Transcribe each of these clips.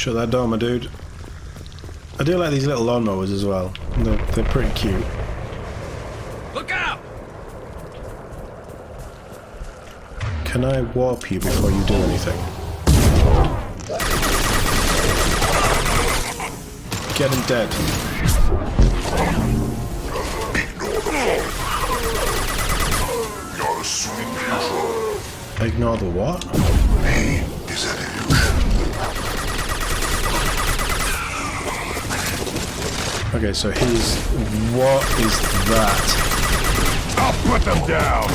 Shut that door, my dude. I do like these little lawnmowers as well. They're pretty cute. Look out! Can I warp you before you do anything? Get him dead. Ignore the what? Pain is an illusion. Okay, so he's... What is that? I'll put them down!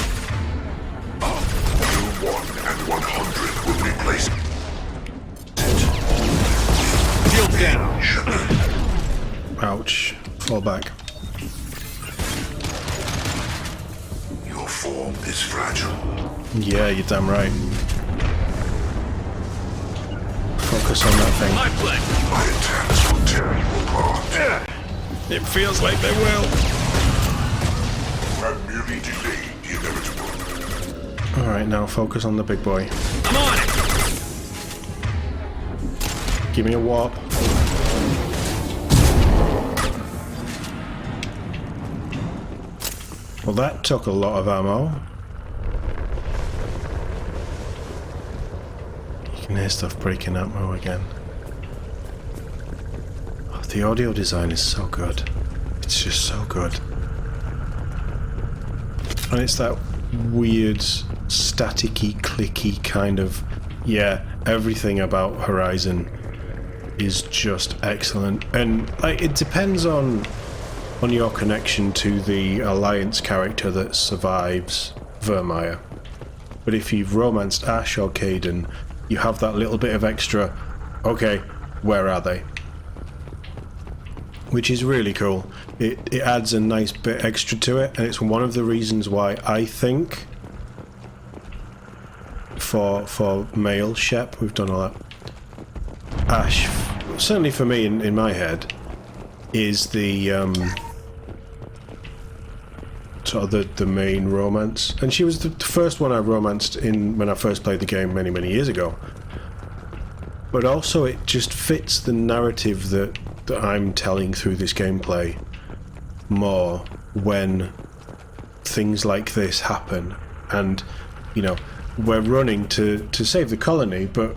You 1 and 100 will replace it. Shield down! Ouch. Fall back. Your form is fragile. Yeah, you're damn right. Focus on that thing. My play! My attacks will tear you apart. It feels like they will. And merely delay the inevitable. Alright, now focus on the big boy. I'm on it! Give me a warp. Well, that took a lot of ammo. You can hear stuff breaking ammo again. Oh, the audio design is so good. It's just so good. And it's that weird, staticky, clicky kind of... Yeah, everything about Horizon is just excellent. And it depends on your connection to the Alliance character that survives Vermeer. But if you've romanced Ash or Caden, you have that little bit of extra, okay, where are they? Which is really cool. It adds a nice bit extra to it, and it's one of the reasons why I think for male Shep, we've done all that. Ash, certainly for me in my head, is the sort of the main romance, and she was the first one I romanced in when I first played the game many years ago. But also it just fits the narrative that I'm telling through this gameplay more when things like this happen. And you know, we're running to save the colony, but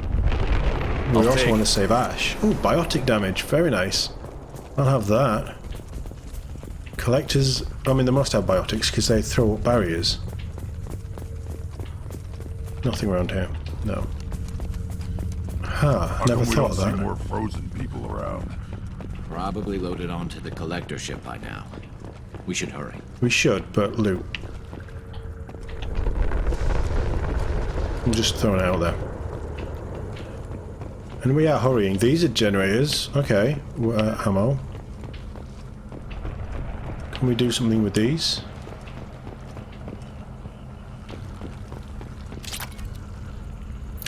we also want to save Ash. Oh, biotic damage, very nice. I'll have that. Collectors, I mean, they must have biotics because they throw up barriers. Nothing around here. No. Ha, never thought of that. More frozen people around. Probably loaded onto the collector ship by now. We should hurry. We should, but loot. I'm just throwing it out there. And we are hurrying. These are generators. Okay. Ammo. Can we do something with these?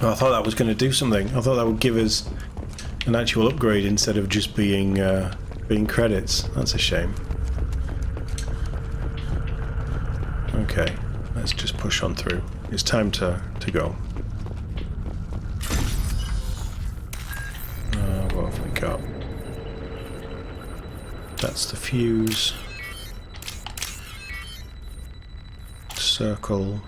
Oh, I thought that was going to do something. I thought that would give us an actual upgrade instead of just being credits. That's a shame. Okay, let's just push on through. It's time to go. What have we got? That's the fuse. Circle.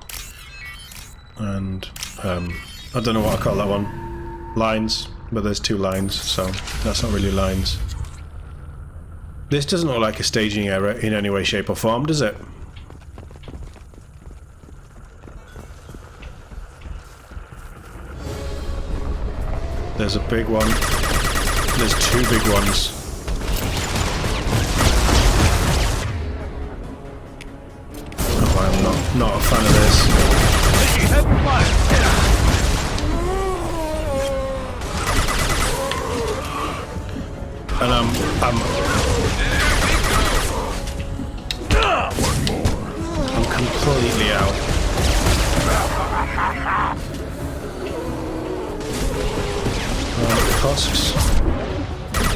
And, I don't know what I call that one. Lines, but there's two lines, so that's not really lines. This doesn't look like a staging error in any way, shape or form, does it? There's a big one. There's two big ones. Oh, I'm not a fan of this. And I'm completely out. Costs.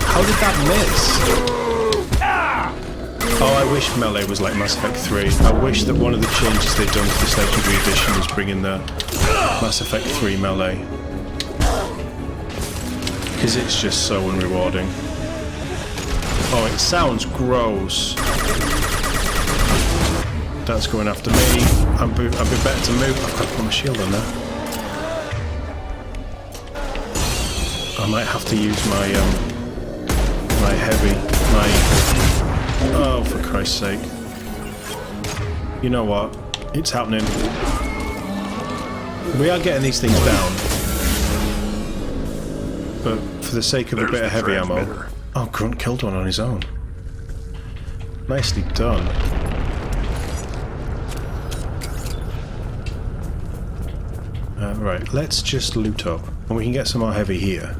How did that miss? Oh, I wish melee was like Mass Effect 3. I wish that one of the changes they've done to this Legendary Edition was bringing the Mass Effect 3 melee. because it's just so unrewarding. Oh, it sounds gross. That's going after me. I'd be better to move. I've got to put my shield on there. I might have to use my my heavy, oh, for Christ's sake. You know what? It's happening. We are getting these things down. But for the sake of a bit of heavy ammo... Oh, Grunt killed one on his own. Nicely done. Right, let's just loot up. And we can get some more heavy here.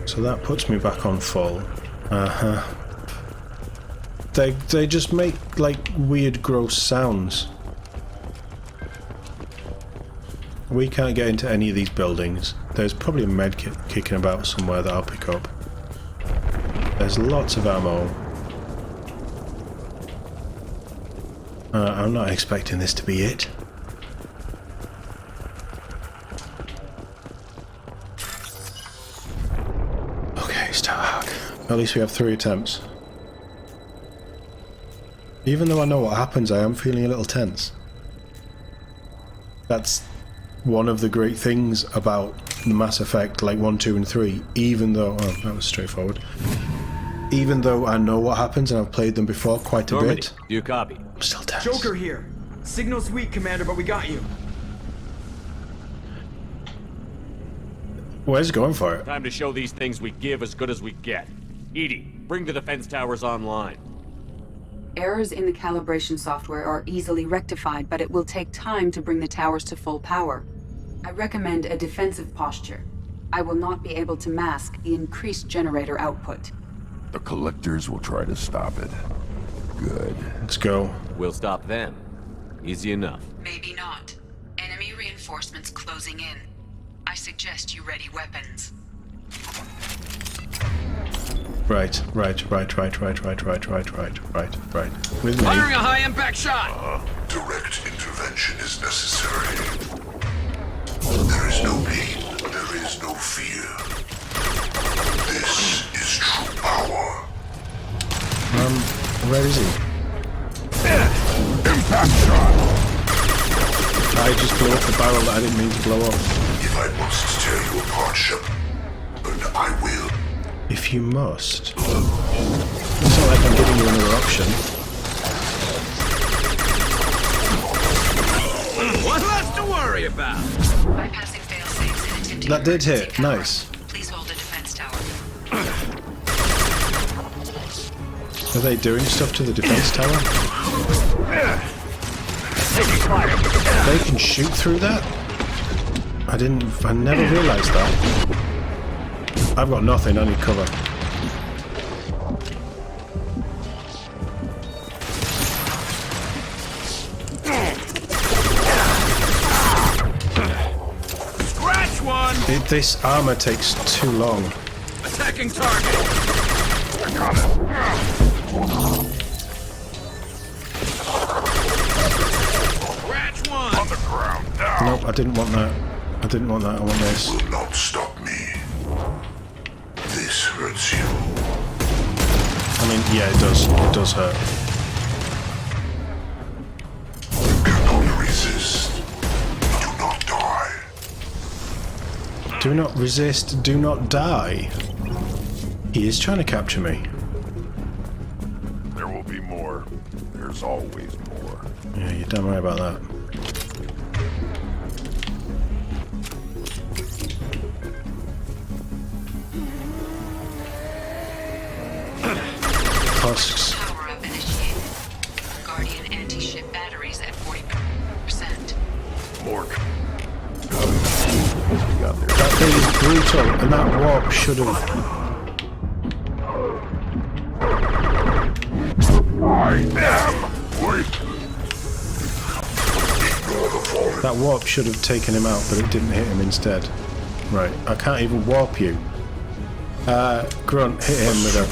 So that puts me back on full. Uh-huh. They just make, like, weird, gross sounds. We can't get into any of these buildings. There's probably a med kit kicking about somewhere that I'll pick up. There's lots of ammo. I'm not expecting this to be it. Okay, start. At least we have 3 attempts. Even though I know what happens, I am feeling a little tense. That's one of the great things about the Mass Effect, like 1, 2, and 3, even though... Oh, that was straightforward. Even though I know what happens and I've played them before quite a bit, you copy? I'm still tense. Joker here. Signal's weak, Commander, but we got you. Where's he going for it? Time to show these things we give as good as we get. EDI, bring the defense towers online. Errors in the calibration software are easily rectified, but it will take time to bring the towers to full power. I recommend a defensive posture. I will not be able to mask the increased generator output. The collectors will try to stop it. Good. Let's go. We'll stop them. Easy enough. Maybe not. Enemy reinforcements closing in. I suggest you ready weapons. Right. With me. Firing a high-impact shot! Direct intervention is necessary. There is no pain, there is no fear. This is true power. Where is he? Impact shot! I just blew up the barrel that I didn't mean to blow up. If I must tear you apart, Shepard, and I will. If you must. It's not like I'm giving you another option. What's left to worry about? Bypassing fail-safes and attempting That did emergency hit. power. Nice. Please hold the defense tower. Are they doing stuff to the defense tower? They can shoot through that? I never realized that. I've got nothing, I need cover. Scratch one! This armor takes too long. Attacking target! I got it. Scratch one! On the ground now. Nope, I didn't want that. I want this. Will not stop me. This hurts you. I mean, yeah, it does. It does hurt. You cannot resist. Do not die. Do not resist, do not die. He is trying to capture me. There will be more. There's always more. Yeah, you're damn right about that. Husks. Power up initiated. Guardian anti-ship batteries at 40%. More. That thing is brutal, and that warp should have... I am weak. That warp should have taken him out, but it didn't hit him instead. Right, I can't even warp you. Grunt, hit him with a...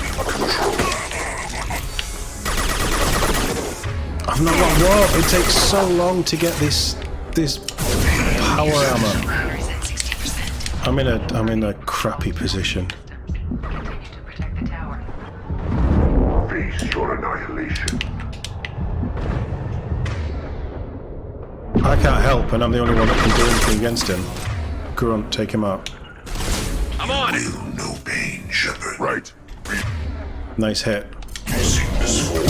I've not got warp! It takes so long to get this power armor. Batteries at 60%. I'm in a crappy position. Continue to protect the tower. Face your annihilation. I can't help, and I'm the only one that can do anything against him. Grunt, take him out. I'm on it! Feel no pain, Shepard. Right. Nice hit. Using this form.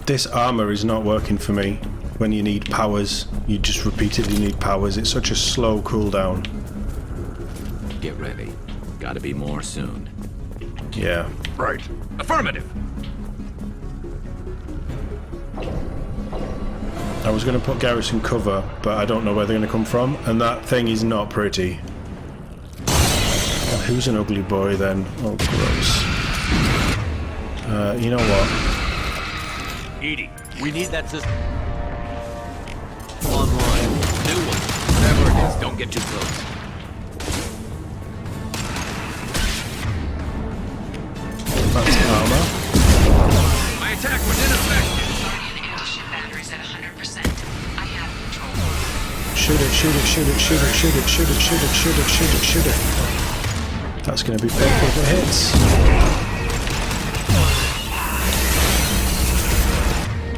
This armor is not working for me. When you need powers, you just repeatedly need powers. It's such a slow cooldown. Get ready. Gotta be more soon. Yeah. Right. Affirmative! I was going to put Garrison cover, but I don't know where they're going to come from, and that thing is not pretty. Well, who's an ugly boy then? Oh, gross. You know what? Edie, we need that system. Online. New one. Whatever it is, don't get too close. That's armor. My attack was ineffective! Guardian airship batteries at 100%. I have control. Shoot it, shoot it, shoot it, shoot it, shoot it, shoot it, shoot it, shoot it, shoot it, shoot it. That's going to be painful if it hits.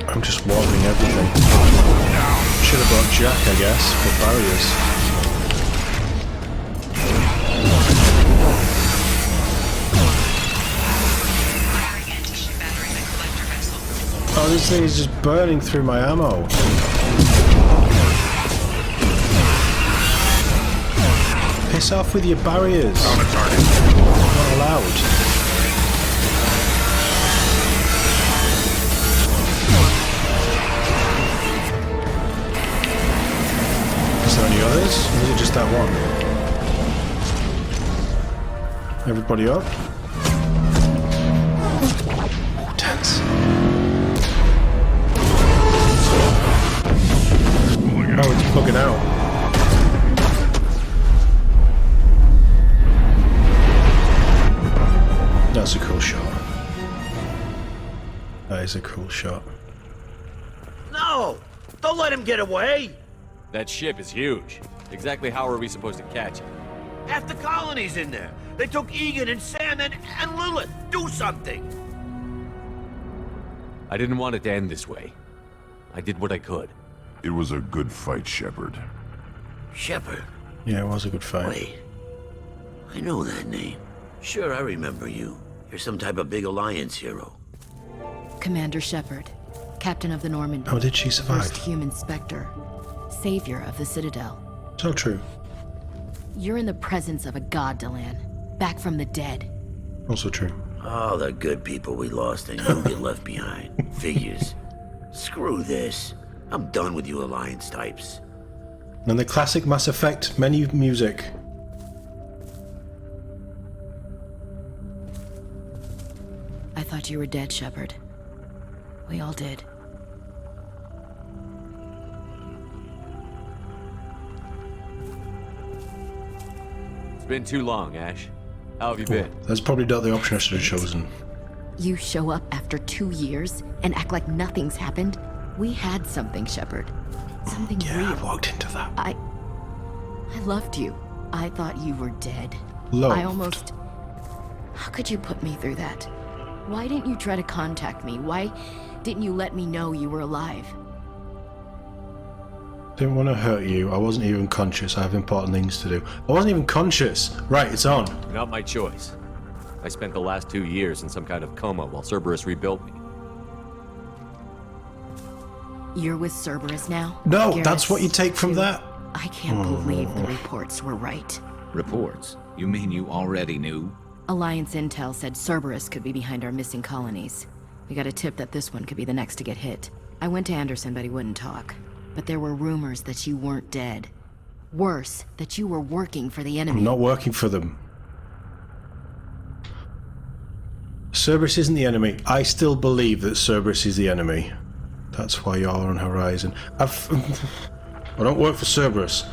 I'm just wobbling everything. Should have brought Jack, I guess, for barriers. Firing anti-ship battery in the collector vessel. Oh, this thing is just burning through my ammo. Piss off with your barriers. On a target. Not allowed. Is there any others? Or is it just that one? Everybody up? Tense. Oh, it's bugging out. That's a cool shot. That is a cool shot. No! Don't let him get away! That ship is huge. Exactly how are we supposed to catch it? Half the colony's in there. They took Egan and Sam and Lilith. Do something! I didn't want it to end this way. I did what I could. It was a good fight, Shepard. Shepard. Yeah, it was a good fight. Wait. I know that name. Sure, I remember you. You're some type of big Alliance hero. Commander Shepard, Captain of the Normandy. Oh, did she survive? First human Spectre. Savior of the Citadel. So true. You're in the presence of a god, Delan. Back from the dead. Also true. All the good people we lost and you get left behind. Figures. Screw this. I'm done with you Alliance types. And the classic Mass Effect menu music. I thought you were dead, Shepard. We all did. It's been too long, Ash. How have you been? That's probably not the option I should have chosen. You show up after 2 years and act like nothing's happened? We had something, Shepard. Something Yeah, I real. walked into that. I loved you. I thought you were dead. Loved. I almost... How could you put me through that? Why didn't you try to contact me? Why didn't you let me know you were alive? Didn't want to hurt you. I wasn't even conscious. I have important things to do. I wasn't even conscious. Right, it's on. Not my choice. I spent the last 2 years in some kind of coma while Cerberus rebuilt me. You're with Cerberus now? No, Garrus, that's what you take from too? that. I can't believe the reports were right. Reports? You mean you already knew? Alliance intel said Cerberus could be behind our missing colonies. We got a tip that this one could be the next to get hit. I went to Anderson, but he wouldn't talk. But there were rumors that you weren't dead. Worse, that you were working for the enemy. I'm not working for them. Cerberus isn't the enemy. I still believe that Cerberus is the enemy. That's why you're on Horizon. I don't work for Cerberus.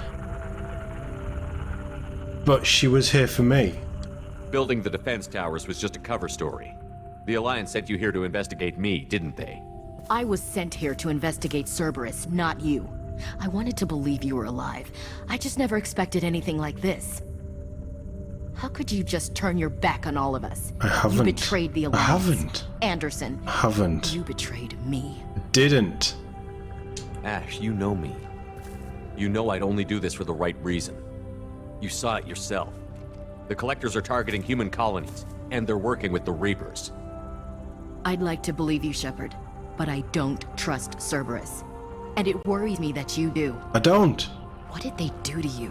But she was here for me. Building the defense towers was just a cover story. The Alliance sent you here to investigate me, didn't they? I was sent here to investigate Cerberus, not you. I wanted to believe you were alive. I just never expected anything like this. How could you just turn your back on all of us? I haven't. You betrayed the Alliance. I haven't. Anderson. I haven't. You betrayed me. Didn't. Ash, you know me. You know I'd only do this for the right reason. You saw it yourself. The Collectors are targeting human colonies, and they're working with the Reapers. I'd like to believe you, Shepard, but I don't trust Cerberus. And it worries me that you do. I don't. What did they do to you?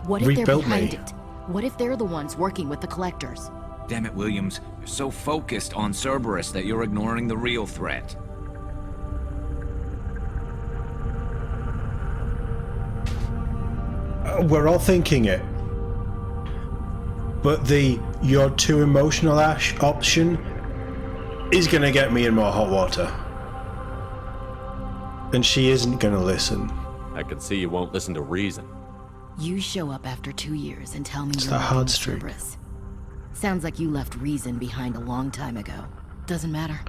What if they're Rebuilt behind me. it? What if they're the ones working with the Collectors? Damn it, Williams. You're so focused on Cerberus that you're ignoring the real threat. We're all thinking it. But the "you're too emotional, Ash" option is gonna get me in more hot water. And she isn't gonna listen. I can see you won't listen to reason. You show up after 2 years and tell me It's you're that working hard with streak. Cerberus. Sounds like you left reason behind a long time ago. Doesn't matter.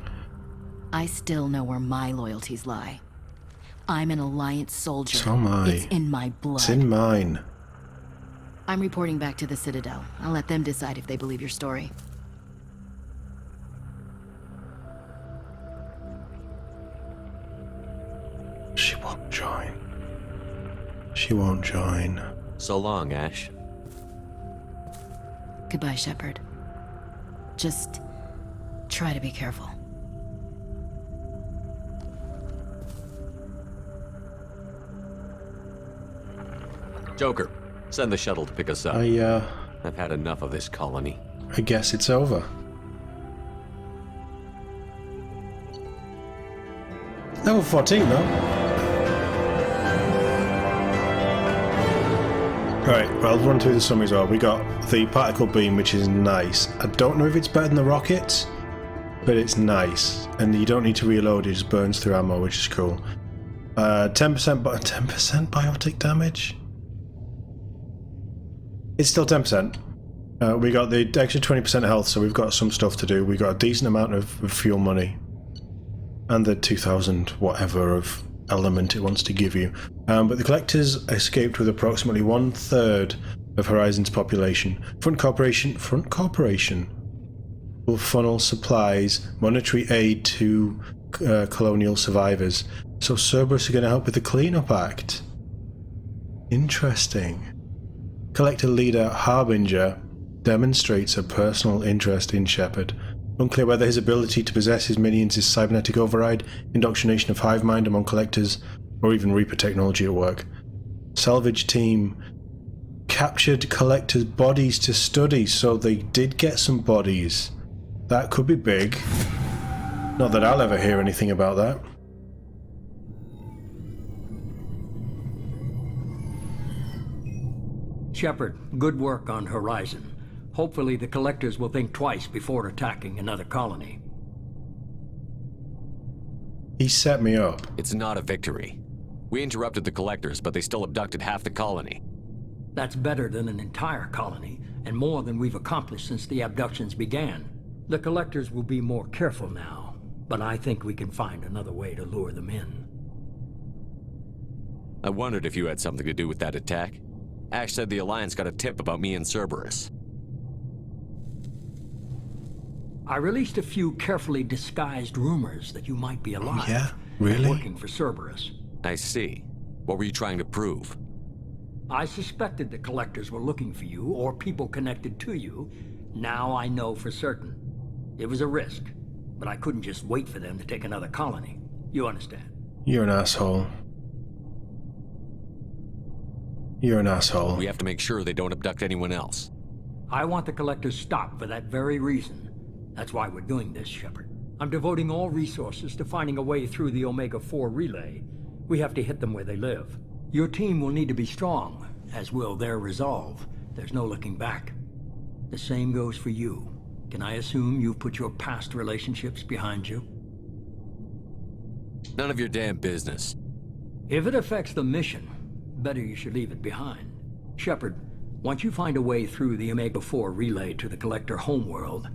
I still know where my loyalties lie. I'm an Alliance soldier. So am I. It's in my blood. It's in mine. I'm reporting back to the Citadel. I'll let them decide if they believe your story. She won't join. She won't join. So long, Ash. Goodbye, Shepard. Just try to be careful. Joker, send the shuttle to pick us up. I've had enough of this colony. I guess it's over. Level 14 though. Right, well, I'll run through the summary as well. We got the particle beam, which is nice. I don't know if it's better than the rockets, but it's nice. And you don't need to reload, it just burns through ammo, which is cool. 10% biotic damage? It's still 10%. We got the extra 20% health, so we've got some stuff to do. We got a decent amount of fuel money. And the 2,000 whatever of element it wants to give you. But the Collectors escaped with approximately 1/3 of Horizon's population. Front Corporation will funnel supplies, monetary aid to colonial survivors. So Cerberus are going to help with the cleanup act. Interesting. Collector leader Harbinger demonstrates a personal interest in Shepard. Unclear whether his ability to possess his minions is cybernetic override, indoctrination of hive mind among collectors, or even Reaper technology at work. Salvage team captured collectors' bodies to study, so they did get some bodies. That could be big. Not that I'll ever hear anything about that. Shepard, good work on Horizon. Hopefully the Collectors will think twice before attacking another colony. He set me up. It's not a victory. We interrupted the Collectors, but they still abducted half the colony. That's better than an entire colony, and more than we've accomplished since the abductions began. The Collectors will be more careful now, but I think we can find another way to lure them in. I wondered if you had something to do with that attack. Ash said the Alliance got a tip about me and Cerberus. I released a few carefully disguised rumors that you might be alive. Yeah? Really? And working for Cerberus. I see. What were you trying to prove? I suspected the Collectors were looking for you, or people connected to you. Now I know for certain. It was a risk, but I couldn't just wait for them to take another colony. You understand? You're an asshole. You're an asshole. We have to make sure they don't abduct anyone else. I want the Collectors stopped for that very reason. That's why we're doing this, Shepard. I'm devoting all resources to finding a way through the Omega-4 relay. We have to hit them where they live. Your team will need to be strong, as will their resolve. There's no looking back. The same goes for you. Can I assume you've put your past relationships behind you? None of your damn business. If it affects the mission, better you should leave it behind. Shepard, once you find a way through the Omega-4 relay to the Collector homeworld,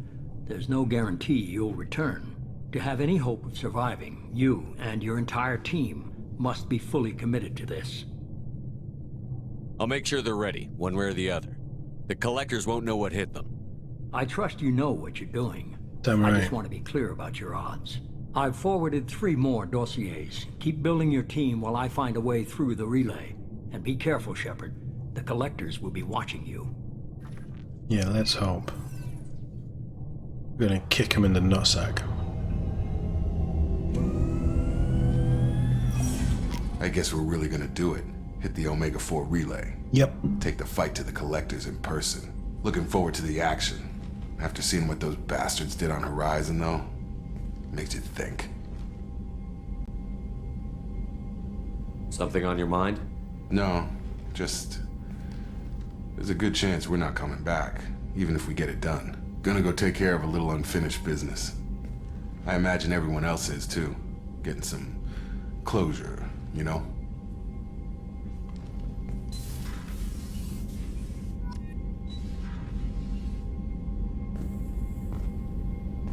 there's no guarantee you'll return. To have any hope of surviving, you and your entire team must be fully committed to this. I'll make sure they're ready, one way or the other. The collectors won't know what hit them. I trust you know what you're doing. Damn I right. just want to be clear about your odds. I've forwarded 3 more dossiers. Keep building your team while I find a way through the relay. And be careful, Shepard. The collectors will be watching you. Yeah, let's hope. We're gonna kick him in the nutsack. I guess we're really gonna do it. Hit the Omega-4 relay. Yep. Take the fight to the collectors in person. Looking forward to the action. After seeing what those bastards did on Horizon, though, makes you think. Something on your mind? No, just... there's a good chance we're not coming back, even if we get it done. Gonna go take care of a little unfinished business. I imagine everyone else is, too. Getting some closure, you know?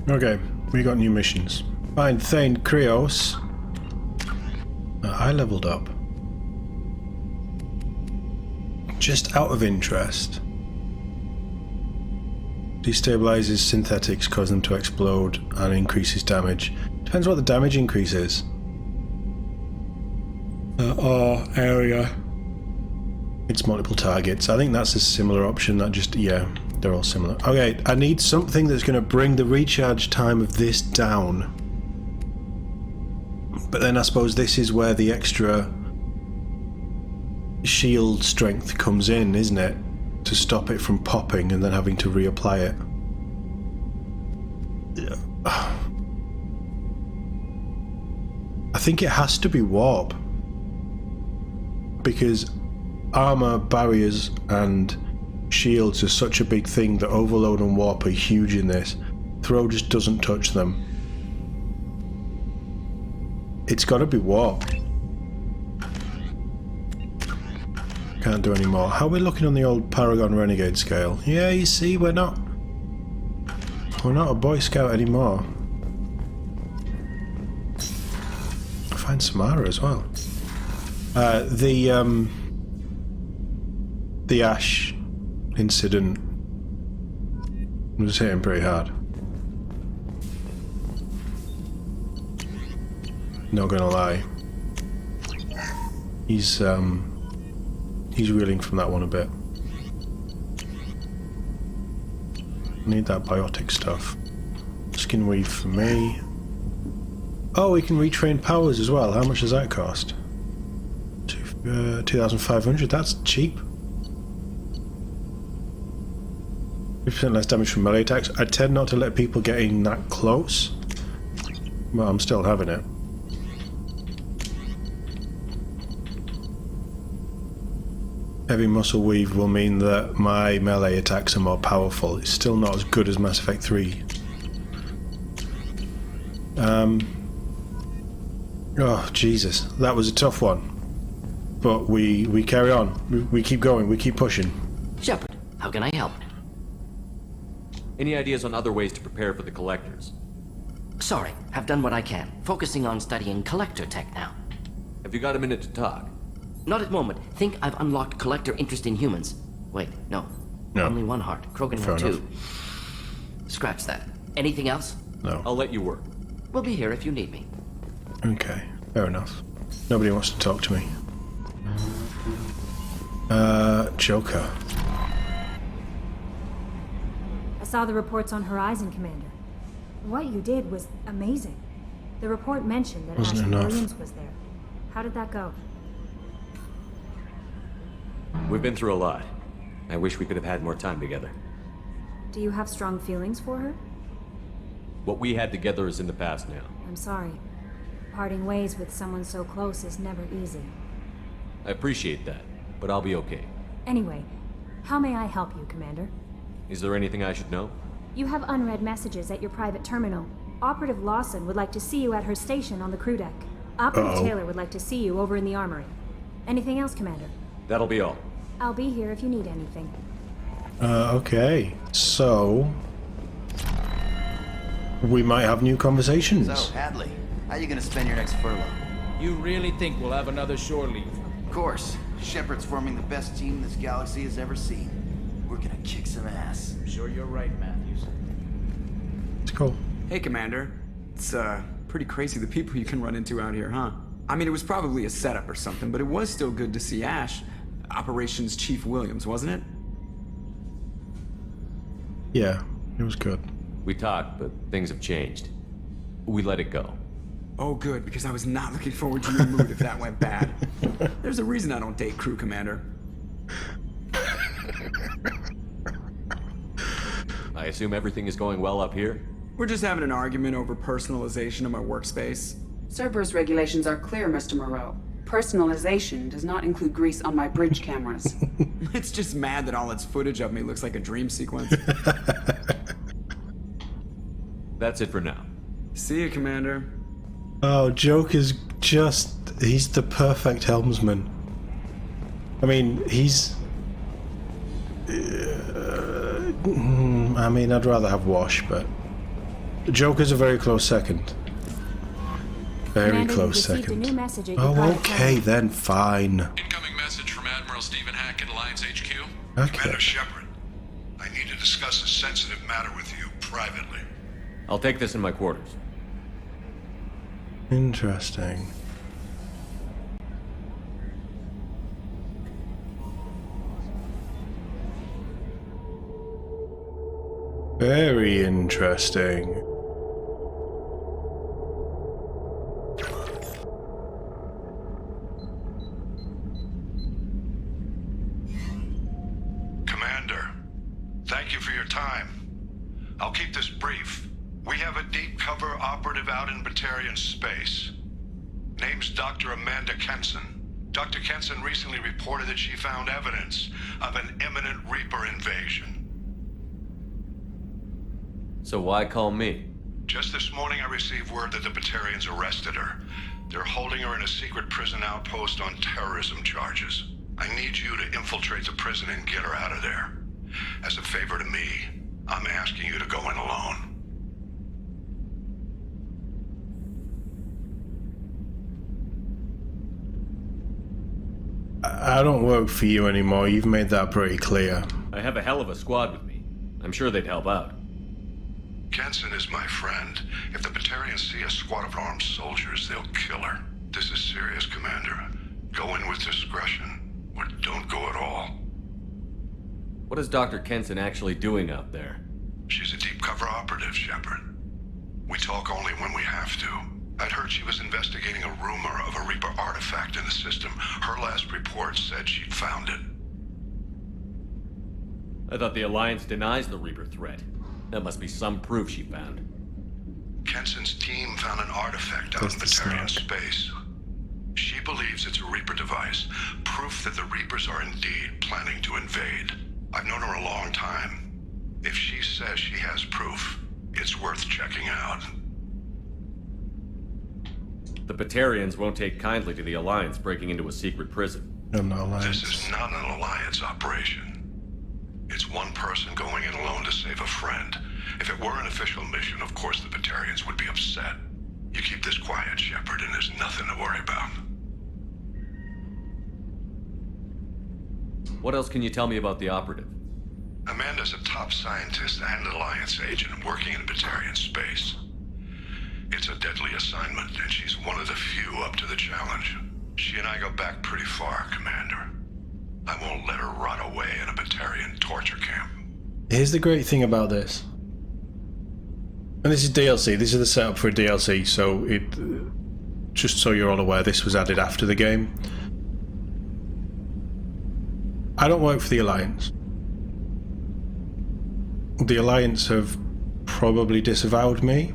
Okay, we got new missions. Find Thane Krios. I leveled up. Just out of interest. Destabilizes synthetics, cause them to explode, and increases damage. Depends what the damage increase is. Or area. It's multiple targets. I think that's a similar option. That just, yeah, they're all similar. Okay, I need something that's going to bring the recharge time of this down. But then I suppose this is where the extra shield strength comes in, isn't it? To stop it from popping and then having to reapply it. I think it has to be warp. Because armor, barriers and shields are such a big thing that overload and warp are huge in this. Throw just doesn't touch them. It's got to be warp. Can't do any more. How are we looking on the old Paragon Renegade scale? Yeah, you see, we're not a Boy Scout anymore. I'll find Samara as well. The Ash incident was hitting pretty hard. Not gonna lie. He's reeling from that one a bit. Need that biotic stuff. Skin weave for me. Oh, we can retrain powers as well. How much does that cost? 2,500. That's cheap. 50% less damage from melee attacks. I tend not to let people get in that close. Well, I'm still having it. Heavy muscle weave will mean that my melee attacks are more powerful. It's still not as good as Mass Effect 3. Oh, Jesus. That was a tough one. But we carry on. We keep going. We keep pushing. Shepard, how can I help? Any ideas on other ways to prepare for the collectors? Sorry, have done what I can. Focusing on studying collector tech now. Have you got a minute to talk? Not at the moment. Think I've unlocked collector interest in humans. Wait, no. Only one heart. Krogan had 2. Scratch that. Anything else? No. I'll let you work. We'll be here if you need me. Okay, fair enough. Nobody wants to talk to me. Joker. I saw the reports on Horizon, Commander. What you did was amazing. The report mentioned that Wasn't Ashley enough. Williams was there. How did that go? We've been through a lot. I wish we could have had more time together. Do you have strong feelings for her? What we had together is in the past now. I'm sorry. Parting ways with someone so close is never easy. I appreciate that, but I'll be okay. Anyway, how may I help you, Commander? Is there anything I should know? You have unread messages at your private terminal. Operative Lawson would like to see you at her station on the crew deck. Operative Taylor would like to see you over in the armory. Anything else, Commander? That'll be all. I'll be here if you need anything. Okay, so we might have new conversations. So, Hadley, how you gonna spend your next furlough? You really think we'll have another shore leave? Of course. Shepard's forming the best team this galaxy has ever seen. We're gonna kick some ass. I'm sure you're right, Matthews. It's cool. Hey, Commander. It's, pretty crazy the people you can run into out here, huh? I mean, it was probably a setup or something, but it was still good to see Ash. Operations Chief Williams, wasn't it? Yeah, it was good. We talked, but things have changed. We let it go. Oh, good, because I was not looking forward to your mood if that went bad. There's a reason I don't date crew, Commander. I assume everything is going well up here? We're just having an argument over personalization of my workspace. Cerberus regulations are clear, Mr. Moreau. Personalization does not include grease on my bridge cameras. It's just mad that all its footage of me looks like a dream sequence. That's it for now. See you, Commander. Oh, Joker's he's the perfect helmsman. I mean, I mean, I'd rather have Wash, but Joker's a very close second. Very Commander, close you've received second. a new message at your Oh, private okay, phone. then fine. Incoming message from Admiral Stephen Hack at Alliance HQ. Okay. Commander Shepard, I need to discuss a sensitive matter with you privately. I'll take this in my quarters. Interesting. Very interesting. Commander, thank you for your time. I'll keep this brief. We have a deep cover operative out in Batarian space. Name's Dr. Amanda Kenson. Dr. Kenson recently reported that she found evidence of an imminent Reaper invasion. So why call me? Just this morning I received word that the Batarians arrested her. They're holding her in a secret prison outpost on terrorism charges. I need you to infiltrate the prison and get her out of there. As a favor to me, I'm asking you to go in alone. I don't work for you anymore. You've made that pretty clear. I have a hell of a squad with me. I'm sure they'd help out. Kenson is my friend. If the Batarians see a squad of armed soldiers, they'll kill her. This is serious, Commander. Go in with discretion, or don't go at all. What is Dr. Kenson actually doing out there? She's a deep cover operative, Shepard. We talk only when we have to. I'd heard she was investigating a rumor of a Reaper artifact in the system. Her last report said she'd found it. I thought the Alliance denies the Reaper threat. That must be some proof she found. Kenson's team found an artifact out in Batarian space. She believes it's a Reaper device, proof that the Reapers are indeed planning to invade. I've known her a long time. If she says she has proof, it's worth checking out. The Batarians won't take kindly to the Alliance breaking into a secret prison. I'm not Alliance. This is not an Alliance operation. It's one person going in alone to save a friend. If it were an official mission, of course the Batarians would be upset. You keep this quiet, Shepard, and there's nothing to worry about. What else can you tell me about the operative? Amanda's a top scientist and Alliance agent working in Batarian space. It's a deadly assignment, and she's one of the few up to the challenge. She and I go back pretty far, Commander. I won't let her rot away in a Batarian torture camp. Here's the great thing about this. And this is DLC. This is the setup for a DLC, so just so you're all aware, this was added after the game. I don't work for the Alliance. The Alliance have probably disavowed me.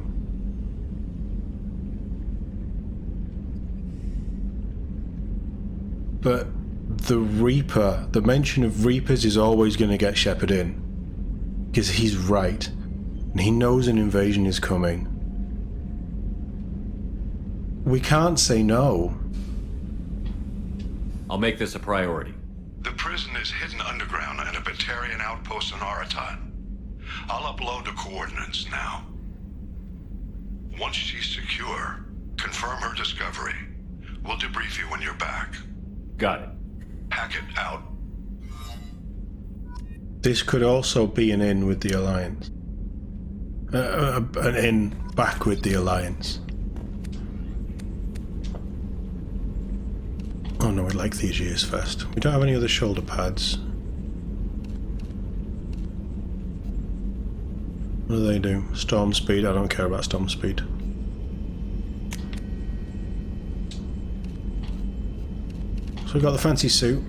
But the Reaper, the mention of Reapers is always going to get Shepard in. Because he's right. And he knows an invasion is coming. We can't say no. I'll make this a priority. The prison is hidden underground in a Batarian outpost on Aratat. I'll upload the coordinates now. Once she's secure, confirm her discovery. We'll debrief you when you're back. Got it. Hackett out. This could also be an in with the Alliance. An in back with the Alliance. Oh no, we'd like these years first. We don't have any other shoulder pads. What do they do? Storm speed? I don't care about storm speed. So we got the fancy suit.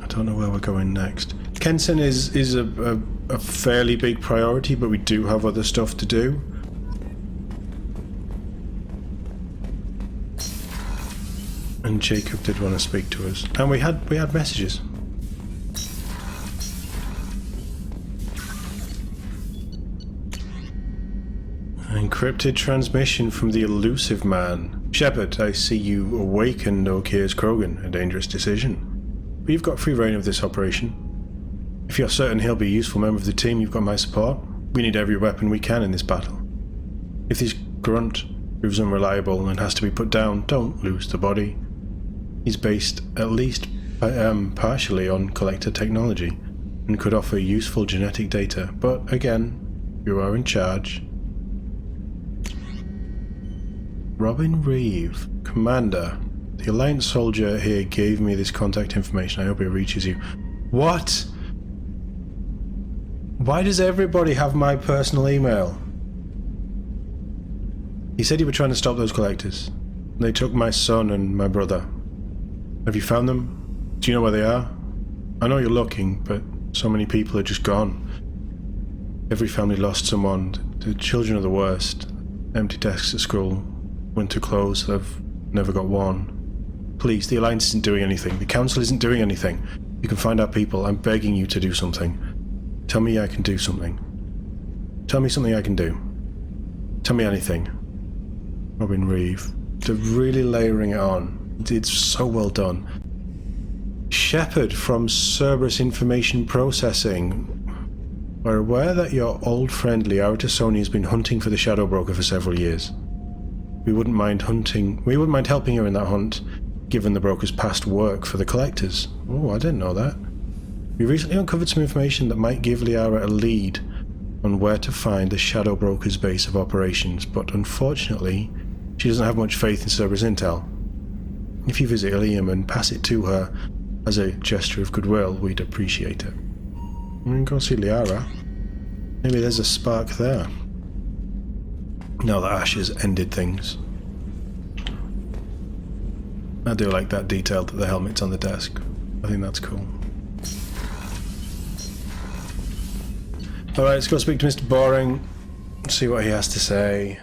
I don't know where we're going next. Kenson is a fairly big priority, but we do have other stuff to do. And Jacob did want to speak to us. And we had messages. Encrypted transmission from the elusive man. Shepard, I see you awakened Okir's Krogan. A dangerous decision. But you've got free reign of this operation. If you're certain he'll be a useful member of the team, you've got my support. We need every weapon we can in this battle. If this grunt proves unreliable and has to be put down, don't lose the body. He's based, at least partially, on collector technology and could offer useful genetic data. But again, you are in charge. Robin Reeve, Commander. The Alliance soldier here gave me this contact information. I hope it reaches you. What? Why does everybody have my personal email? He said you were trying to stop those collectors. They took my son and my brother. Have you found them? Do you know where they are? I know you're looking, but so many people are just gone. Every family lost someone. The children are the worst. Empty desks at school. Winter clothes that have never got worn. Please, the Alliance isn't doing anything. The Council isn't doing anything. You can find our people. I'm begging you to do something. Tell me I can do something. Tell me something I can do. Tell me anything. Robin Reeve. They're really layering it on. It's so well done. Shepard from Cerberus Information Processing. We're aware that your old friend Liara Sony has been hunting for the Shadow Broker for several years. We wouldn't mind helping her in that hunt, given the Broker's past work for the Collectors. Oh, I didn't know that. We recently uncovered some information that might give Liara a lead on where to find the Shadow Broker's base of operations, but unfortunately, she doesn't have much faith in Cerberus intel. If you visit Ilium and pass it to her as a gesture of goodwill, we'd appreciate it. We can go see Liara. Maybe there's a spark there. Now that Ash has ended things. I do like that detail that the helmet's on the desk. I think that's cool. Alright, let's go speak to Mr. Boring, see what he has to say.